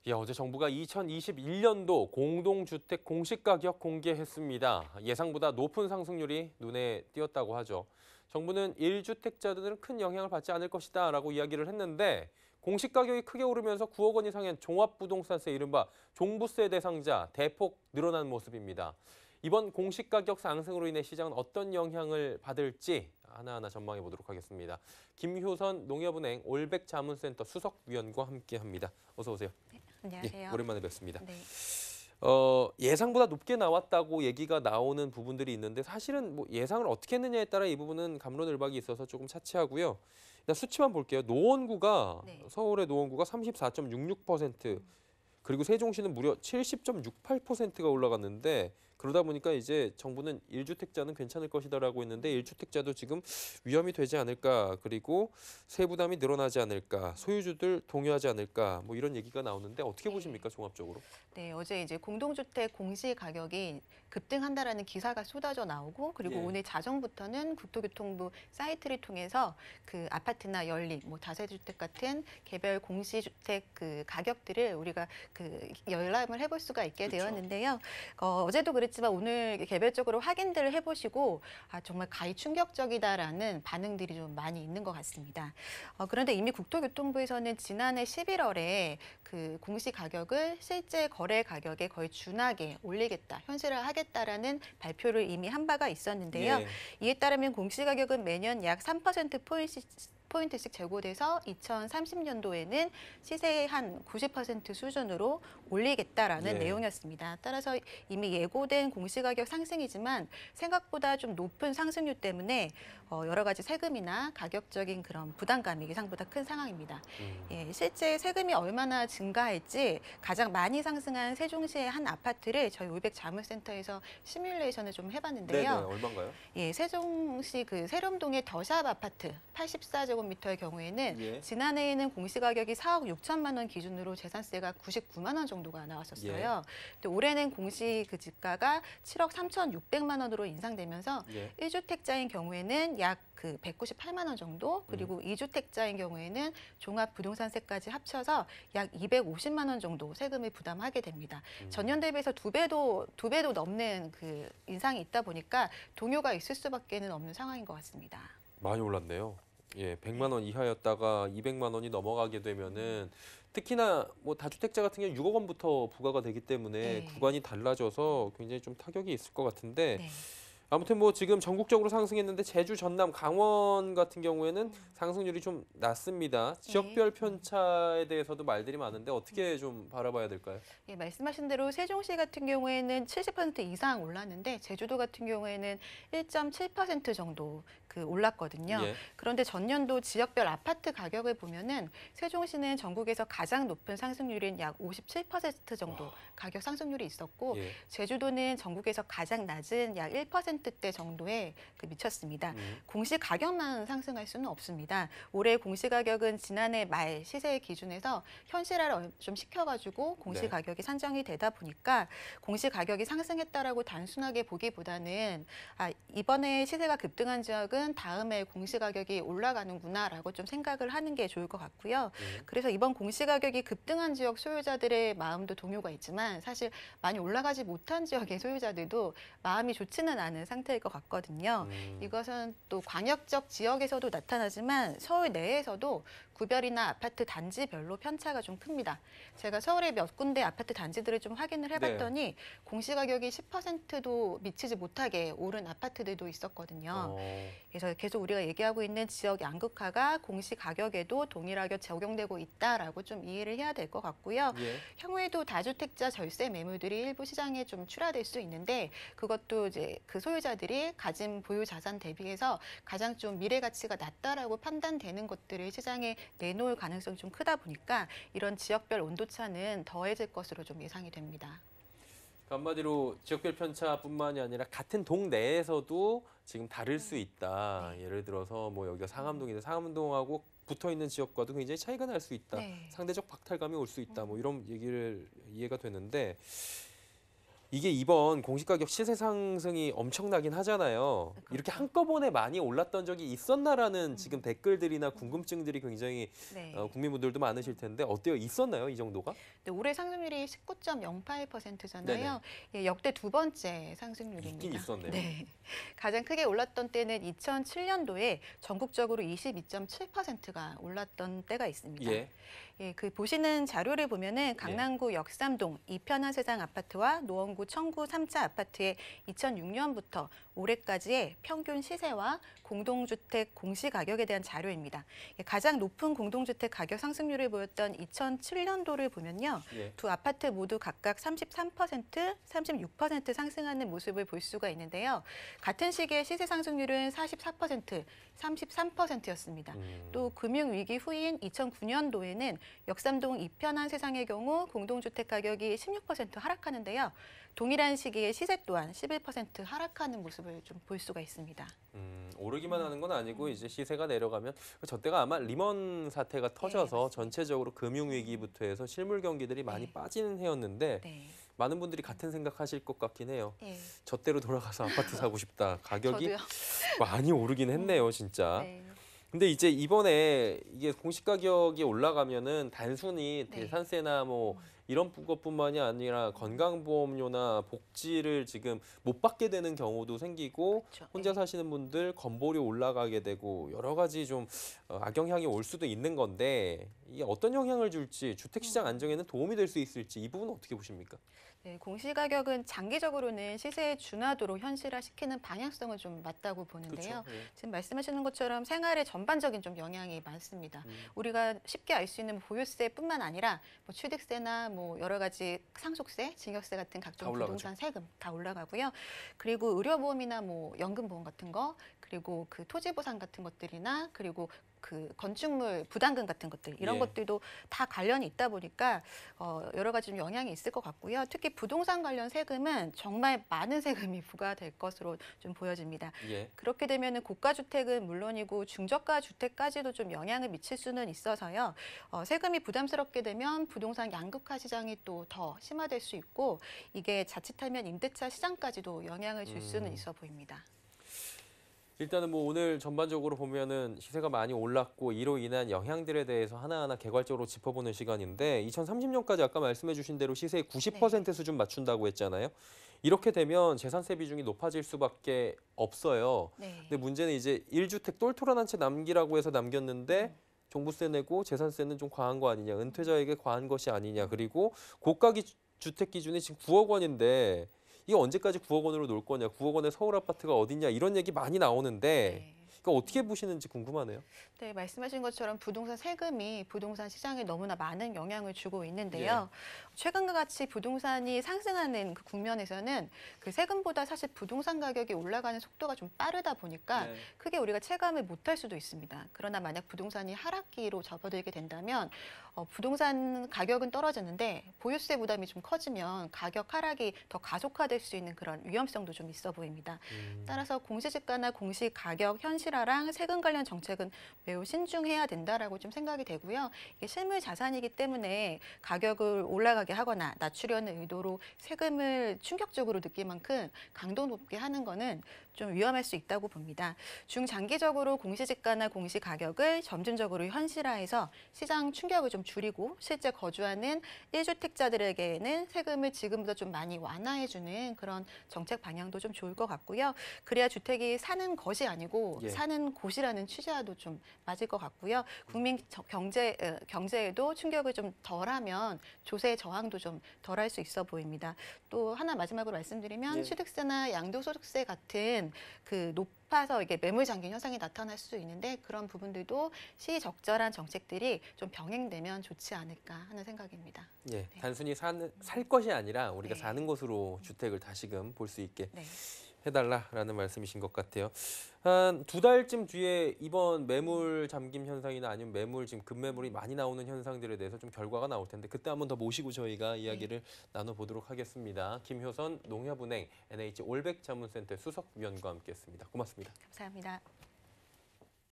예, 어제 정부가 2021년도 공동주택 공시가격 공개했습니다. 예상보다 높은 상승률이 눈에 띄었다고 하죠. 정부는 1주택자들은 큰 영향을 받지 않을 것이다 라고 이야기를 했는데 공시가격이 크게 오르면서 9억 원 이상의 종합부동산세 이른바 종부세 대상자 대폭 늘어난 모습입니다. 이번 공시가격 상승으로 인해 시장은 어떤 영향을 받을지 하나하나 전망해 보도록 하겠습니다. 김효선 농협은행 올백자문센터 수석위원과 함께합니다. 어서 오세요. 네, 예, 안녕하세요. 오랜만에 뵙습니다. 네. 예상보다 높게 나왔다고 얘기가 나오는 부분들이 있는데 사실은 뭐 예상을 어떻게 했느냐에 따라 이 부분은 갑론을박이 있어서 조금 차치하고요. 일단 수치만 볼게요. 노원구가 네. 서울의 노원구가 34.66%, 그리고 세종시는 무려 70.68%가 올라갔는데 그러다 보니까 이제 정부는 1주택자는 괜찮을 것이다라고 했는데 1주택자도 지금 위험이 되지 않을까, 그리고 세부담이 늘어나지 않을까, 소유주들 동요하지 않을까, 뭐 이런 얘기가 나오는데 어떻게 보십니까, 종합적으로? 네, 어제 이제 공동주택 공시 가격이 급등한다라는 기사가 쏟아져 나오고, 그리고 예. 오늘 자정부터는 국토교통부 사이트를 통해서 그 아파트나 연립, 뭐 다세주택 같은 개별 공시주택 그 가격들을 우리가 그 열람을 해볼 수가 있게 그렇죠. 되었는데요. 어제도 그랬지만 오늘 개별적으로 확인들을 해보시고 정말 가히 충격적이다라는 반응들이 좀 많이 있는 것 같습니다. 그런데 이미 국토교통부에서는 지난해 11월에 그 공시 가격을 실제 거래 가격에 거의 준하게 올리겠다, 현실화하겠다라는 발표를 이미 한 바가 있었는데요. 예. 이에 따르면 공시 가격은 매년 약 3%포인트씩 제고돼서 2030년도에는 시세의 한 90% 수준으로 올리겠다라는 예. 내용이었습니다. 따라서 이미 예고된 공시가격 상승이지만 생각보다 좀 높은 상승률 때문에 여러 가지 세금이나 가격적인 그런 부담감이 예상보다 큰 상황입니다. 예, 실제 세금이 얼마나 증가할지 가장 많이 상승한 세종시의 한 아파트를 저희 올백 자문센터에서 시뮬레이션을 좀 네네, 해봤는데요. 얼마인가요? 예, 세종시 그 세롬동의 더샵 아파트 84제곱미터의 경우에는 예. 지난해에는 공시가격이 4억 6천만 원 기준으로 재산세가 99만 원 정도가 나왔었어요. 근데 올해는 공시 그 지가가 7억 3,600만 원으로 인상되면서 예. 1주택자인 경우에는 약 그 198만 원 정도, 그리고 2주택자인 경우에는 종합부동산세까지 합쳐서 약 250만 원 정도 세금을 부담하게 됩니다. 전년 대비해서 두 배도 넘는 그 인상이 있다 보니까 동요가 있을 수밖에는 없는 상황인 것 같습니다. 많이 올랐네요. 예, 100만 원 이하였다가 200만 원이 넘어가게 되면은 특히나 뭐 다주택자 같은 경우 6억 원부터 부과가 되기 때문에 네. 구간이 달라져서 굉장히 좀 타격이 있을 것 같은데 네. 아무튼 뭐 지금 전국적으로 상승했는데 제주, 전남, 강원 같은 경우에는 상승률이 좀 낮습니다. 지역별 편차에 대해서도 말들이 많은데 어떻게 좀 바라봐야 될까요? 예, 말씀하신 대로 세종시 같은 경우에는 70% 이상 올랐는데 제주도 같은 경우에는 1.7% 정도 그 올랐거든요. 예. 그런데 전년도 지역별 아파트 가격을 보면은 세종시는 전국에서 가장 높은 상승률인 약 57% 정도 가격 상승률이 있었고, 예. 제주도는 전국에서 가장 낮은 약 1%대 정도에 그 미쳤습니다. 공시 가격만 상승할 수는 없습니다. 올해 공시 가격은 지난해 말 시세 기준에서 현실화를 좀 시켜가지고 공시 네. 가격이 산정이 되다 보니까 공시 가격이 상승했다라고 단순하게 보기보다는 이번에 시세가 급등한 지역은 다음에 공시 가격이 올라가는구나라고 좀 생각을 하는 게 좋을 것 같고요. 그래서 이번 공시 가격이 급등한 지역 소유자들의 마음도 동요가 있지만 사실 많이 올라가지 못한 지역의 소유자들도 마음이 좋지는 않은 상태일 것 같거든요. 이것은 또 광역적 지역에서도 나타나지만 서울 내에서도 구별이나 아파트 단지별로 편차가 좀 큽니다. 제가 서울의 몇 군데 아파트 단지들을 좀 확인을 해봤더니 공시가격이 10%도 미치지 못하게 오른 아파트들도 있었거든요. 그래서 계속 우리가 얘기하고 있는 지역 양극화가 공시가격에도 동일하게 적용되고 있다라고 좀 이해를 해야 될 것 같고요. 예. 향후에도 다주택자 절세 매물들이 일부 시장에 좀 출하될 수 있는데 그것도 이제 그 소유자들이 가진 보유 자산 대비해서 가장 좀 미래 가치가 낮다라고 판단되는 것들을 시장에 내놓을 가능성이 좀 크다 보니까 이런 지역별 온도차는 더해질 것으로 좀 예상이 됩니다. 한마디로 지역별 편차뿐만이 아니라 같은 동 내에서도 지금 다를 수 있다. 예를 들어서 뭐 여기가 상암동인데 상암동하고 붙어 있는 지역과도 굉장히 차이가 날 수 있다. 네. 상대적 박탈감이 올 수 있다. 뭐 이런 얘기를 이해가 되는데 이게 이번 공시가격 시세 상승이 엄청나긴 하잖아요. 이렇게 한꺼번에 많이 올랐던 적이 있었나라는 지금 댓글들이나 궁금증들이 굉장히 네. 국민분들도 많으실 텐데 어때요? 있었나요? 이 정도가? 네, 올해 상승률이 19.08%잖아요. 예, 역대 두 번째 상승률입니다. 있긴 있었네요. 네. 가장 크게 올랐던 때는 2007년도에 전국적으로 22.7%가 올랐던 때가 있습니다. 예. 예, 그 보시는 자료를 보면은 강남구 역삼동 이편한 세상 아파트와 노원구 청구 3차 아파트의 2006년부터 올해까지의 평균 시세와 공동주택 공시가격에 대한 자료입니다. 예, 가장 높은 공동주택 가격 상승률을 보였던 2007년도를 보면요. 예. 두 아파트 모두 각각 33%, 36% 상승하는 모습을 볼 수가 있는데요. 같은 시기의 시세 상승률은 44%, 33%였습니다. 또 금융위기 후인 2009년도에는 역삼동 이편한 세상의 경우 공동주택 가격이 16% 하락하는데요. 동일한 시기에 시세 또한 11% 하락하는 모습을 좀 볼 수가 있습니다. 오르기만 하는 건 아니고 이제 시세가 내려가면 저 때가 아마 리먼 사태가 터져서 맞습니다. 전체적으로 금융위기부터 해서 실물 경기들이 많이 네. 빠지는 해였는데 네. 많은 분들이 같은 생각하실 것 같긴 해요. 예. 저 때로 돌아가서 아파트 사고 싶다. 가격이 저도요. 많이 오르긴 했네요, 진짜. 네. 근데 이제 이번에 이게 공시 가격이 올라가면은 단순히 네. 대산세나 뭐 이런 것뿐만이 아니라 건강보험료나 복지를 지금 못 받게 되는 경우도 생기고 그렇죠. 혼자 네. 사시는 분들 건보료 올라가게 되고 여러 가지 좀 악영향이 올 수도 있는 건데 이게 어떤 영향을 줄지 주택시장 안정에는 도움이 될 수 있을지 이 부분은 어떻게 보십니까? 네, 공시가격은 장기적으로는 시세에 준하도록 현실화시키는 방향성을 좀 맞다고 보는데요. 그렇죠. 예. 지금 말씀하시는 것처럼 생활에 전반적인 좀 영향이 많습니다. 우리가 쉽게 알 수 있는 보유세뿐만 아니라 뭐 취득세나 뭐 여러 가지 상속세, 증여세 같은 다 각종 올라가죠. 부동산 세금 다 올라가고요. 그리고 의료보험이나 뭐 연금보험 같은 거, 그리고 그 토지보상 같은 것들이나 그리고 그 건축물 부담금 같은 것들 이런 예. 것들도 다 관련이 있다 보니까 여러 가지 좀 영향이 있을 것 같고요. 특히 부동산 관련 세금은 정말 많은 세금이 부과될 것으로 좀 보여집니다. 예. 그렇게 되면은 고가 주택은 물론이고 중저가 주택까지도 좀 영향을 미칠 수는 있어서요. 세금이 부담스럽게 되면 부동산 양극화 시장이 또 더 심화될 수 있고 이게 자칫하면 임대차 시장까지도 영향을 줄 수는 있어 보입니다. 일단은 뭐 오늘 전반적으로 보면은 시세가 많이 올랐고 이로 인한 영향들에 대해서 하나하나 개괄적으로 짚어보는 시간인데 2030년까지 아까 말씀해 주신 대로 시세의 90% 수준 맞춘다고 했잖아요. 이렇게 되면 재산세 비중이 높아질 수밖에 없어요. 네. 근데 문제는 이제 1주택 똘똘한 한 채 남기라고 해서 남겼는데 종부세 내고 재산세는 좀 과한 거 아니냐, 은퇴자에게 과한 것이 아니냐, 그리고 고가 주택 기준이 지금 9억 원인데 이게 언제까지 9억 원으로 놀 거냐, 9억 원의 서울 아파트가 어디냐 이런 얘기 많이 나오는데 네. 이거 어떻게 보시는지 궁금하네요. 네, 말씀하신 것처럼 부동산 세금이 부동산 시장에 너무나 많은 영향을 주고 있는데요. 최근과 같이 부동산이 상승하는 그 국면에서는 그 세금보다 사실 부동산 가격이 올라가는 속도가 좀 빠르다 보니까 크게 우리가 체감을 못할 수도 있습니다. 그러나 만약 부동산이 하락기로 접어들게 된다면 부동산 가격은 떨어졌는데 보유세 부담이 좀 커지면 가격 하락이 더 가속화될 수 있는 그런 위험성도 좀 있어 보입니다. 따라서 공시지가나 공시가격 현실화랑 세금 관련 정책은 매우 신중해야 된다라고 좀 생각이 되고요. 이게 실물 자산이기 때문에 가격을 올라가게 하거나 낮추려는 의도로 세금을 충격적으로 느낄 만큼 강도 높게 하는 거는 좀 위험할 수 있다고 봅니다. 중장기적으로 공시지가나 공시가격을 점진적으로 현실화해서 시장 충격을 좀 줄이고 실제 거주하는 1주택자들에게는 세금을 지금보다 좀 많이 완화해주는 그런 정책 방향도 좀 좋을 것 같고요. 그래야 주택이 사는 것이 아니고 사는 곳이라는 취지와도 좀 맞을 것 같고요. 국민 경제에도 충격을 좀 덜하면 조세 저항도 좀 덜할 수 있어 보입니다. 또 하나 마지막으로 말씀드리면 취득세나 양도소득세 같은 그 높아서 이게 매물 잠긴 현상이 나타날 수 있는데 그런 부분들도 시적절한 정책들이 좀 병행되면 좋지 않을까 하는 생각입니다. 예, 단순히 살 것이 아니라 우리가 네. 사는 것으로 주택을 다시금 볼 수 있게 네. 해달라라는 말씀이신 것 같아요. 한 2달쯤 뒤에 이번 매물 잠김 현상이나 아니면 매물 지금 급매물이 많이 나오는 현상들에 대해서 좀 결과가 나올 텐데 그때 한번 더 모시고 저희가 이야기를 나눠보도록 하겠습니다. 김효선 농협은행 NH 올백 자문센터 수석위원과 함께했습니다. 고맙습니다. 감사합니다.